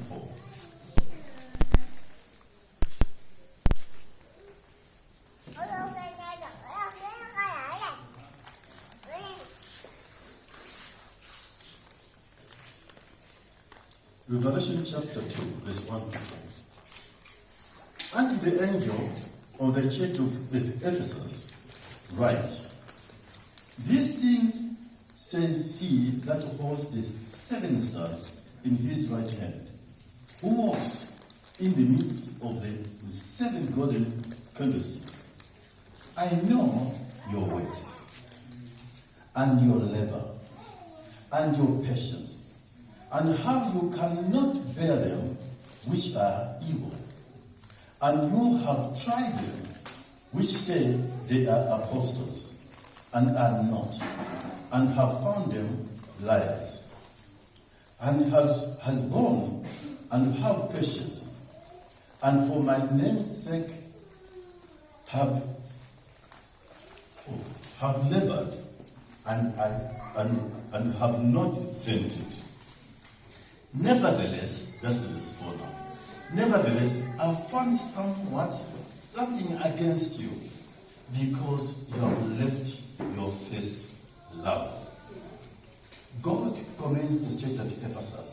4. Revelation chapter 2, verse 1 to 4. Unto the angel of the church of Ephesus write, These things says he that holds the 7 stars in his right hand, who walks in the midst of the 7 golden candlesticks. I know your works, and your labor, and your patience, and how you cannot bear them which are evil. And you have tried them which say they are apostles, and are not, and have found them liars, and has borne and have patience, and for my name's sake have labored, and have not fainted. Nevertheless, that's the verse 4 now. Nevertheless, I found something against you, because you have left your first love. God commends the church at Ephesus.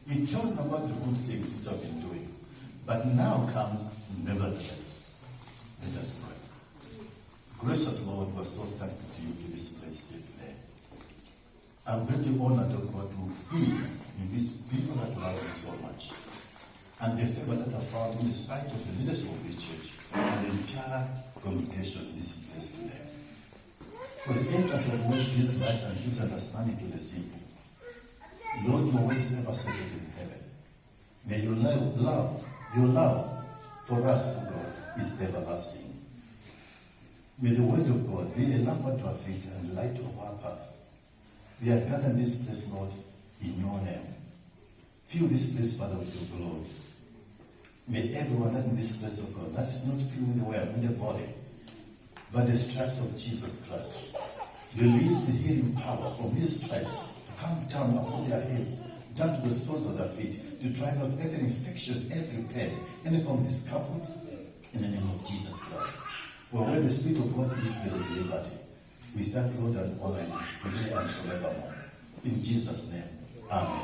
He tells them about the good things it have been doing. But now comes nevertheless. Let us pray. Gracious Lord, we're so thankful to you to this place here today. I'm greatly honored, O God, to be in these people that love you so much, and the favor that I found in the sight of the leadership of this church and the entire congregation in this place today. For the entrance of the word gives light and gives understanding to the simple. Lord, your ways ever settled in heaven. May your love for us, O God, is everlasting. May the word of God be a lamp unto our feet and light of our path. We are gathered in this place, Lord, in your name. Fill this place, Father, with your glory. May everyone that in this place of God, that is not feeling the way in the body, but the stripes of Jesus Christ, release the healing power from his stripes to come down upon their heads, down to the soles of their feet, to drive out every infection, every pain, any form of discomfort, in the name of Jesus Christ. For where the Spirit of God is, there is liberty. We thank Lord and honor you today and forevermore. In Jesus' name, amen.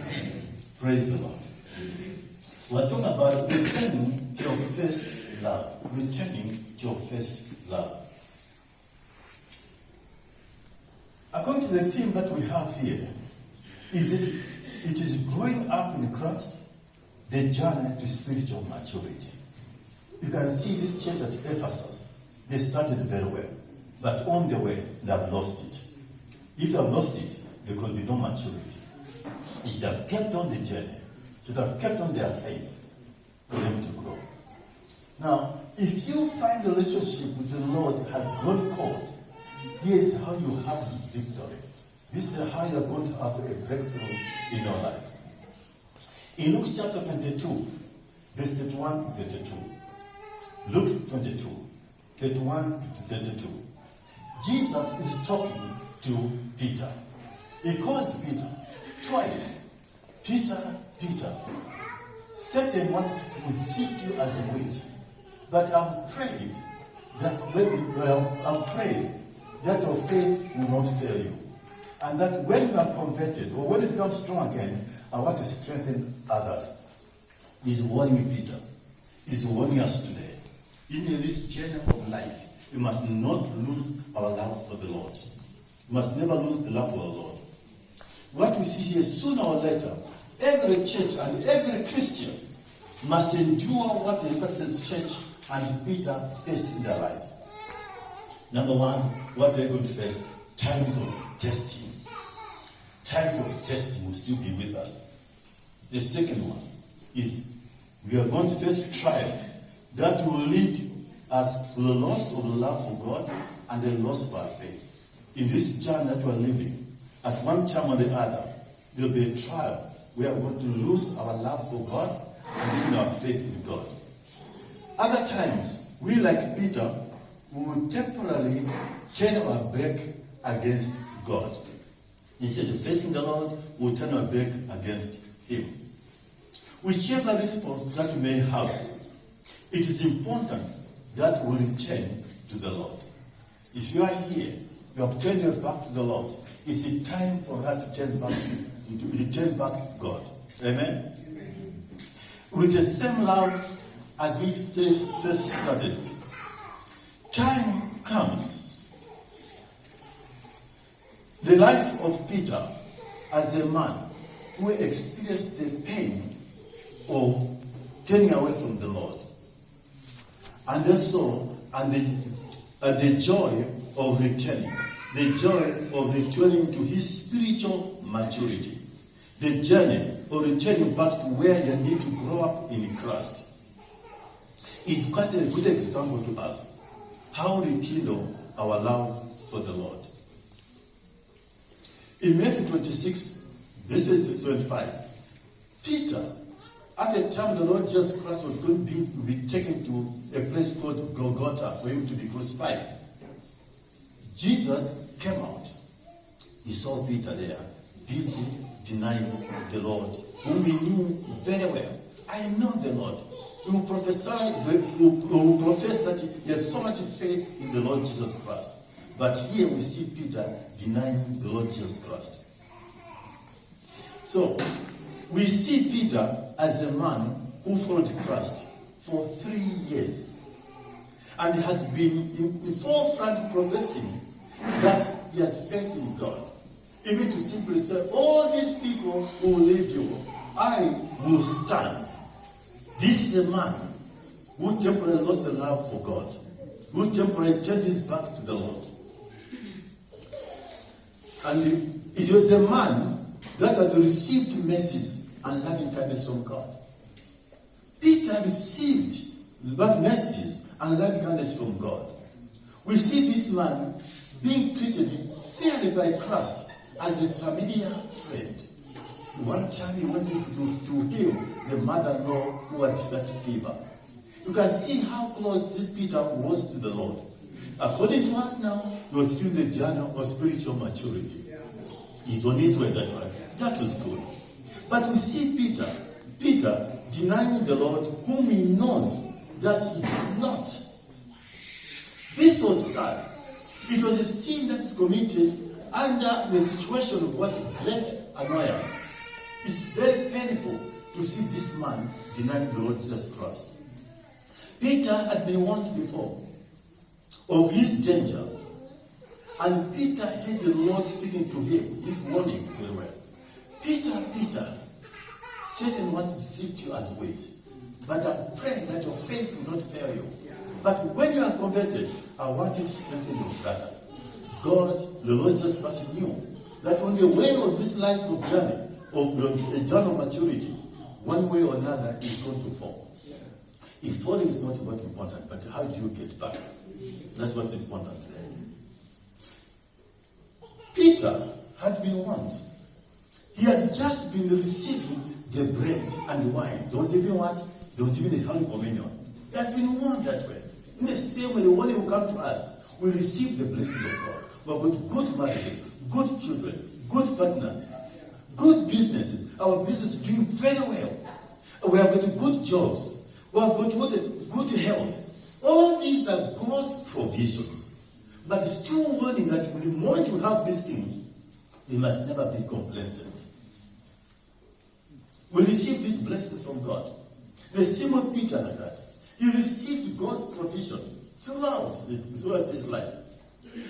Amen. Praise the Lord. We're talking about returning to your first love. Returning to your first love. According to the theme that we have here, it is growing up in Christ, the journey to spiritual maturity. You can see this church at Ephesus, they started very well, but on the way, they have lost it. If they have lost it, there could be no maturity. They should have kept on the journey, should have kept on their faith for them to grow. Now, if you find the relationship with the Lord has grown cold, here's how you have victory. This is how you're going to have a breakthrough in your life. In Luke chapter 22, verse 31 to 32. Luke 22, 31 to 32. Jesus is talking to Peter. He calls Peter twice. Peter, Peter, Satan wants to sift you as a wheat. But I've prayed that your faith will not fail you. And that when you are converted, or when it becomes strong again, I want to strengthen others. He's warning Peter. He's warning us today. In this journey of life, we must not lose our love for the Lord. We must never lose the love for the Lord. What we see here, sooner or later, every church and every Christian must endure what the Ephesus church and Peter faced in their lives. Number one, what they're going to face, times of testing. Times of testing will still be with us. The second one is we are going to face trial that will lead us to the loss of the love for God and the loss of our faith. In this journey that we're living, at one time or the other, there will be a trial. We are going to lose our love for God and even our faith in God. Other times, we like Peter, we will temporarily turn our back against God. Instead of facing the Lord, we will turn our back against him. Whichever response that you may have, it is important that we return to the Lord. If you are here, you have turned your back to the Lord, it's a time for us to turn back to God. Amen? Amen. With the same love as we first started, time comes. The life of Peter as a man who experienced the pain of turning away from the Lord, and also the joy of returning, to his spiritual maturity, the journey of returning back to where you need to grow up in Christ, is quite a good example to us how we rekindle our love for the Lord. In Matthew 26, this is 25, Peter, at the time the Lord Jesus Christ was going to be taken to a place called Golgotha for him to be crucified, Jesus came out. He saw Peter there, busy denying the Lord, whom he knew very well. I know the Lord. He will profess that he has so much faith in the Lord Jesus Christ. But here we see Peter denying the Lord Jesus Christ. So, we see Peter as a man who followed Christ for 3 years and had been in the forefront professing that he has faith in God. Even to simply say, all these people who will leave you, I will stand. This is a man who temporarily lost the love for God, who temporarily turned his back to the Lord. And it was a man that had received mercies and loving kindness from God. Peter received mercies and loving kindness from God. We see this man being treated fairly by Christ as a familiar friend. One time he went to heal the mother-in-law who had that fever. You can see how close this Peter was to the Lord. According to us now, he was still in the journey of spiritual maturity. He's on his way that way. That was good. But we see Peter denying the Lord whom he knows that he did not. This was sad. It was a sin that is committed under the situation of what great annoyance. It's very painful to see this man denying the Lord Jesus Christ. Peter had been warned before of his danger, and Peter heard the Lord speaking to him, this warning very well. Peter, Satan wants to sift you as wheat, but I'm praying that your faith will not fail you. But when you are converted, I want you to strengthen your brothers. God, the Lord Jesus Christ, knew that on the way of this life of journey, of a journey of maturity, one way or another is going to fall. If falling is not what important, but how do you get back? That's what's important. Peter had been warned. He had just been receiving the bread and wine. There was even what? There was even the Holy Communion. He has been warned that way. In the same way, the warning will come to us. We receive the blessing of God. We have got good marriages, good children, good partners, good businesses. Our business is doing very well. We have got good jobs. We have got good health. All these are God's provisions. But it's still warning that the moment we have this thing, we must never be complacent. We receive this blessing from God. The same way Peter had that. He received God's provision throughout his life.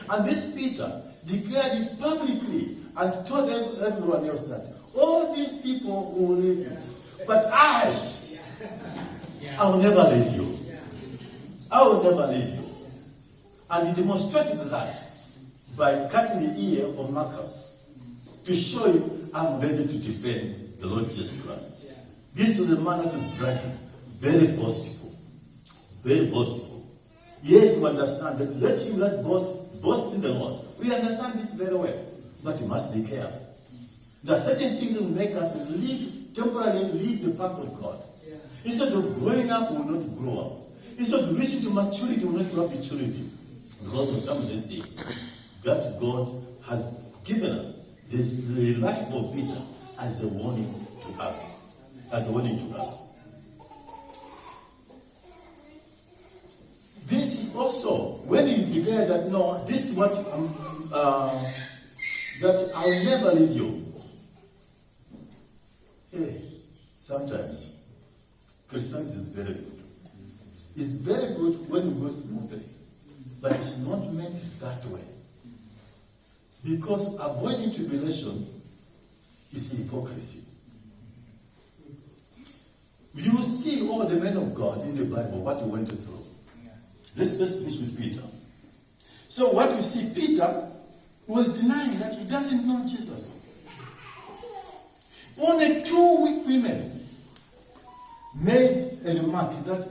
And this Peter declared it publicly and told everyone else that all these people will leave you. But I will never leave you. I will never leave you. And he demonstrated that by cutting the ear of Marcus to show him I'm ready to defend the Lord Jesus Christ. This was a man that is bragging, very boastful. Very boastful. Yes, we understand that let him not boast in the Lord. We understand this very well. But we must be careful. There are certain things that will make us temporarily leave the path of God. Yeah. Instead of growing up, we will not grow up. Instead of reaching to maturity, we will not grow up maturity. Because of some of these things that God has given us, the life of Peter as a warning to us. as a warning to us. This also, when he declared that, no, this is what, that I'll never leave you. Hey, sometimes Christianity is very good. It's very good when it goes smoothly, but it's not meant that way. Because avoiding tribulation is hypocrisy. You see all the men of God in the Bible, what they went through. Let's first finish with Peter. So what we see, Peter was denying that he doesn't know Jesus. Only 2 weak women made a remark that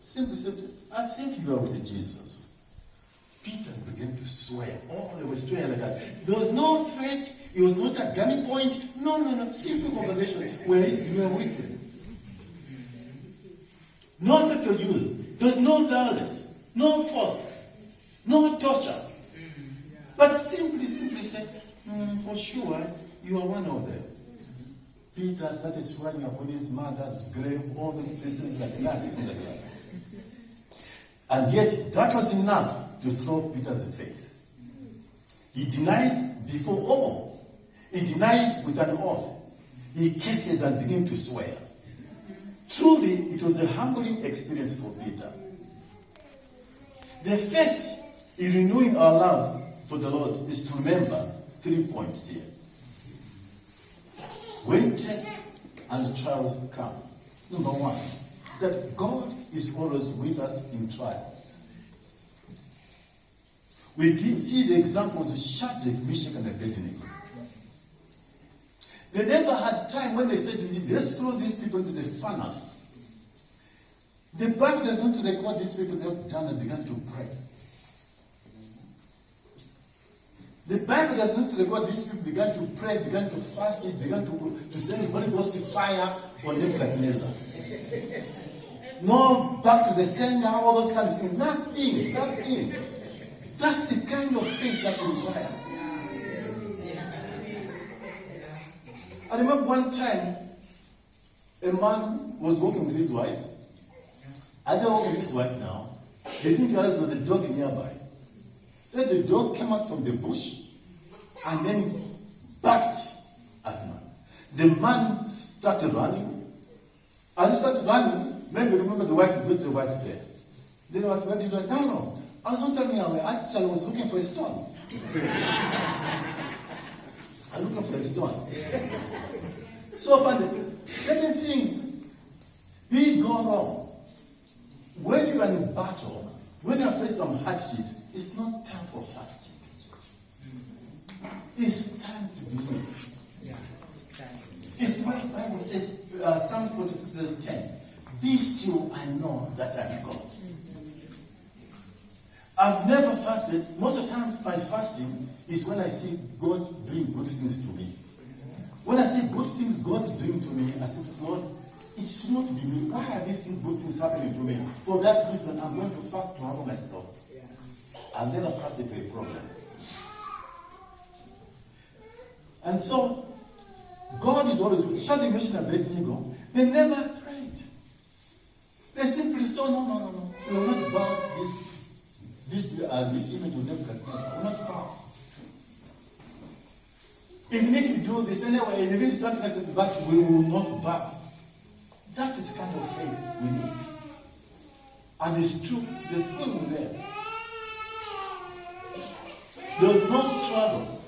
simply said, I think you are with Jesus. Peter began to swear. Oh, they were swearing like that. There was no threat. It was not a gunning point. No. Simple conversation where you are with him. No threat was used. There was no violence, no force, no torture. But simply say, for sure, you are one of them. Peter started swearing upon his mother's grave, all these places like that. And yet, that was enough to throw Peter's faith. He denied before all. He denies with an oath. He kisses and begins to swear. Truly, it was a humbling experience for Peter. The first in renewing our love for the Lord is to remember 3 points here. When tests and trials come, number 1, is that God is always with us in trial. We see the examples of Shadrach, Meshach, and Abednego. They never had time when they said, let's throw these people into the furnace. The Bible doesn't record these people knelt down and began to pray. The Bible doesn't record these people began to pray, began to fast, began to send the Holy Ghost fire on Nebuchadnezzar. No, back to the sender, all those kinds of things. Nothing. That's the kind of faith that we require. I remember one time, a man was walking with his wife. As they were walking with his wife now, they didn't realize there was a dog nearby. So the dog came out from the bush and then barked at the man. The man started running. And he started running. Maybe remember the wife, put the wife there. Then the wife went to do, no. I was not telling you, I actually was looking for a stone. I'm looking for a stone. So far, certain things we go wrong. When you are in battle, when you face some hardships, it's not time for fasting. It's time to believe. It's why the Bible said, Psalm 46 verse 10, be still and know that I am God. I've never fasted. Most of the times my fasting is when I see God doing good things to me. When I see good things God is doing to me, I say, Lord, it should not be me. Why are these good things happening to me? For that reason, I'm going to fast to humble myself. I've never fasted for a problem. And so, God is always with Shadrach, Meshach, and Abednego. They never prayed. They simply said, no. We will not bow this image of Nebuchadnezzar. We will not bow. Even if you do this anyway, even if something like that, but we will not bow. That is the kind of faith we need. And it's true, the throne was there. There was no struggle.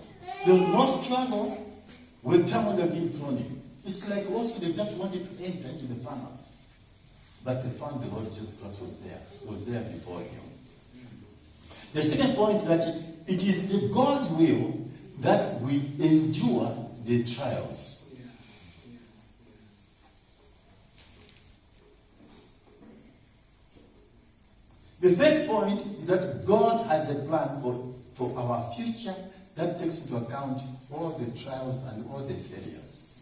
There was no struggle with time when they're being thrown in. It's like also they just wanted to enter into the furnace. But they found the Lord Jesus Christ was there. It was there before him. The second point that it is the God's will that we endure the trials. The third point is that God has a plan for our future that takes into account all the trials and all the failures.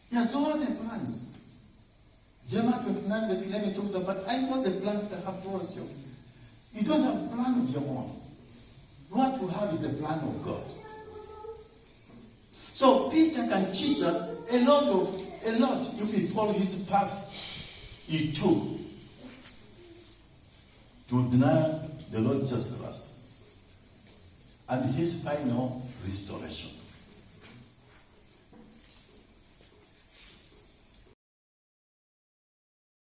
He has all the plans. Jeremiah 29 verse 11 talks about, I know the plans that I have towards you. You don't have a plan of your own. What you have is the plan of God. So Peter can teach us a lot of a lot if he followed his path he took to deny the Lord Jesus Christ and his final restoration.